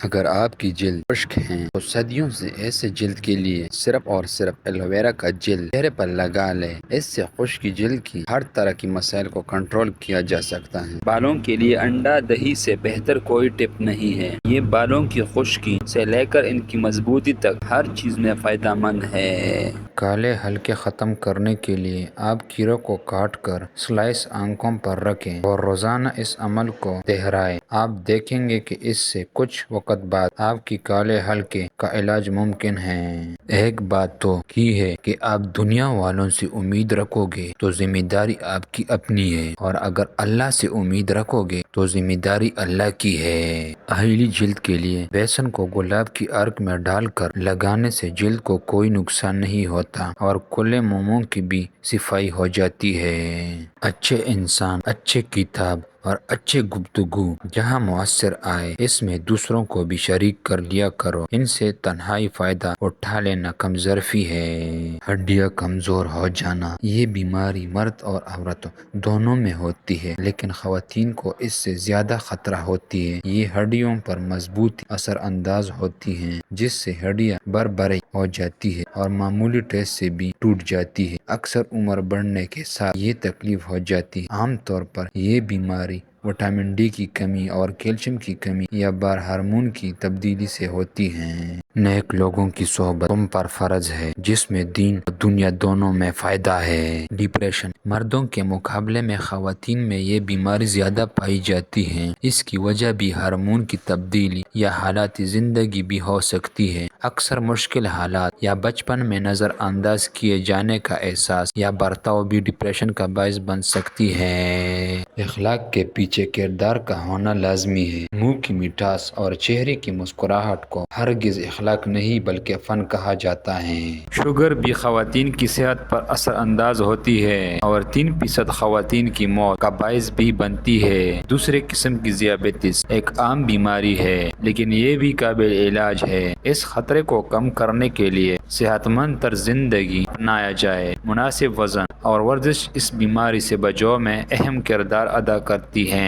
اگر آپ کی جلد خشک ہے تو صدیوں سے ایسے جلد کے لیے صرف اور صرف ایلو ویرا کا جیل چہرے پر لگا لے۔ اس سے خشک جلد کی ہر طرح کی مسائل کو کنٹرول کیا جا سکتا ہے۔ بالوں کے لیے انڈا دہی سے بہتر کوئی ٹپ نہیں ہے۔ یہ بالوں کی خشکی سے لے کر ان کی مضبوطی تک ہر چیز میں فائدہ مند ہے۔ کالے ہلکے ختم کرنے کے لیے آپ کیڑوں کو کاٹ کر سلائس آنکھوں پر رکھیں اور روزانہ اس عمل کو دہرائیں۔ آپ دیکھیں گے کہ اس سے کچھ وقت بعد آپ کی کالے ہلکے کا علاج ممکن ہے۔ ایک بات تو یہ ہے کہ آپ دنیا والوں سے امید رکھو گے تو ذمہ داری آپ کی اپنی ہے، اور اگر اللہ سے امید رکھو گے تو ذمہ داری اللہ کی ہے۔ آئلی جلد کے لیے بیسن کو گلاب کی ارک میں ڈال کر لگانے سے جلد کو کوئی نقصان نہیں ہوتا اور کھلے منہوں کی بھی صفائی ہو جاتی ہے۔ اچھے انسان، اچھے کتاب اور اچھے گفتگو جہاں مؤثر آئے اس میں دوسروں کو بھی شریک کر لیا کرو۔ ان سے تنہائی فائدہ اٹھا لینا کم ظرفی ہے۔ ہڈیاں کمزور ہو جانا، یہ بیماری مرد اور عورت دونوں میں ہوتی ہے، لیکن خواتین کو اس سے زیادہ خطرہ ہوتی ہے۔ یہ ہڈیوں پر مضبوطی اثر انداز ہوتی ہیں، جس سے ہڈیاں بربرئی ہو جاتی ہے اور معمولی ٹیسٹ سے بھی ٹوٹ جاتی ہے۔ اکثر عمر بڑھنے کے ساتھ یہ تکلیف ہو جاتی ہے۔ عام طور پر یہ بیماری وٹامن ڈی کی کمی اور کیلشیم کی کمی یا بار ہارمون کی تبدیلی سے ہوتی ہیں۔ نیک لوگوں کی صحبت تم پر فرض ہے، جس میں دین اور دنیا دونوں میں فائدہ ہے۔ ڈپریشن، مردوں کے مقابلے میں خواتین میں یہ بیماری زیادہ پائی جاتی ہے۔ اس کی وجہ بھی ہارمون کی تبدیلی یا حالات زندگی بھی ہو سکتی ہے۔ اکثر مشکل حالات یا بچپن میں نظر انداز کیے جانے کا احساس یا برتاؤ بھی ڈپریشن کا باعث بن سکتی ہے۔ اخلاق کے پیچھے کردار کا ہونا لازمی ہے۔ منہ کی مٹھاس اور چہرے کی مسکراہٹ کو ہرگز اخلاق نہیں بلکہ فن کہا جاتا ہے۔ شوگر بھی خواتین کی صحت پر اثر انداز ہوتی ہے اور 3% خواتین کی موت کا باعث بھی بنتی ہے۔ دوسرے قسم کی ذیابیطس ایک عام بیماری ہے، لیکن یہ بھی قابل علاج ہے۔ اس خطرے کو کم کرنے کے لیے صحت مند طرز زندگی اپنایا جائے۔ مناسب وزن اور ورزش اس بیماری سے بچاؤ میں اہم کردار ادا کرتی ہیں۔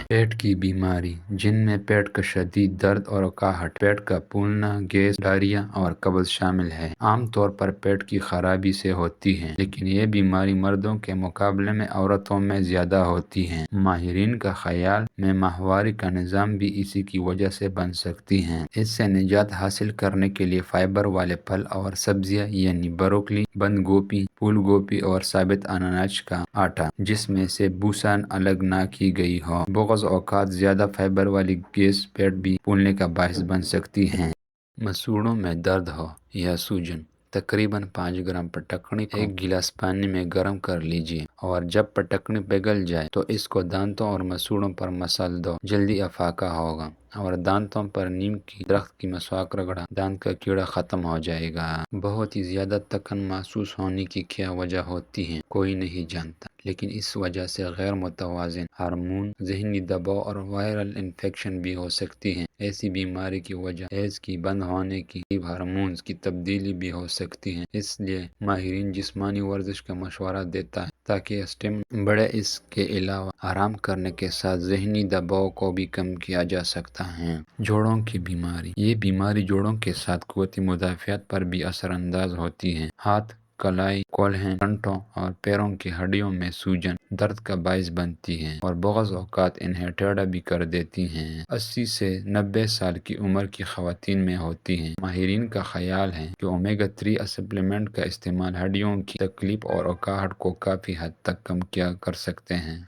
پیٹ کی بیماری، جن میں پیٹ کا شدید درد اور اکاہٹ، پیٹ کا پھولنا، گیس، ڈائریا اور قبض شامل ہے، عام طور پر پیٹ کی خرابی سے ہوتی ہے، لیکن یہ بیماری مردوں کے مقابلے میں عورتوں میں زیادہ ہوتی ہے۔ ماہرین کا خیال میں ماہواری کا نظام بھی اسی کی وجہ سے بن سکتی ہے۔ اس سے نجات حاصل کرنے کے لیے فائبر والے پھل اور سبزیاں یعنی بروکلی، بند گوبھی، پھول گوبھی اور ثابت اناج کا آٹا جس میں سے بھوسا الگ نہ کی گئی ہو، بعض اوقات زیادہ فائبر والی گیس پیٹ بھی پھولنے کا باعث بن سکتی ہیں۔ مسوڑھوں میں درد ہو یا سوجن، تقریباً 5 گرام پٹکنی کو 1 گلاس پانی میں گرم کر لیجیے اور جب پٹکنی پگھل جائے تو اس کو دانتوں اور مسوڑھوں پر مسل دو، جلدی افاقہ ہوگا، اور دانتوں پر نیم کی درخت کی مسواک رگڑا، دانت کا کیڑا ختم ہو جائے گا۔ بہت ہی زیادہ تکن محسوس ہونے کی کیا وجہ ہوتی ہے کوئی نہیں جانتا، لیکن اس وجہ سے غیر متوازن ہارمون، ذہنی دباؤ اور وائرل انفیکشن بھی ہو سکتی ہیں۔ ایسی بیماری کی وجہ ایز کی بند ہونے کی ہارمونز کی تبدیلی بھی ہو سکتی ہے۔ اس لیے ماہرین جسمانی ورزش کا مشورہ دیتا ہے تاکہ اسٹیم بڑھے۔ اس کے علاوہ آرام کرنے کے ساتھ ذہنی دباؤ کو بھی کم کیا جا سکتا ہے۔ جوڑوں کی بیماری، یہ بیماری جوڑوں کے ساتھ قوت مدافعت پر بھی اثر انداز ہوتی ہے۔ ہاتھ، کلائی، کولہین، گھنٹوں اور پیروں کی ہڈیوں میں سوجن درد کا باعث بنتی ہے اور بعض اوقات انہیں ٹیڑھا بھی کر دیتی ہیں۔ 80 سے 90 سال کی عمر کی خواتین میں ہوتی ہیں۔ ماہرین کا خیال ہے کہ اومیگا 3 سپلیمنٹ کا استعمال ہڈیوں کی تکلیف اور اکاہٹ کو کافی حد تک کم کیا کر سکتے ہیں۔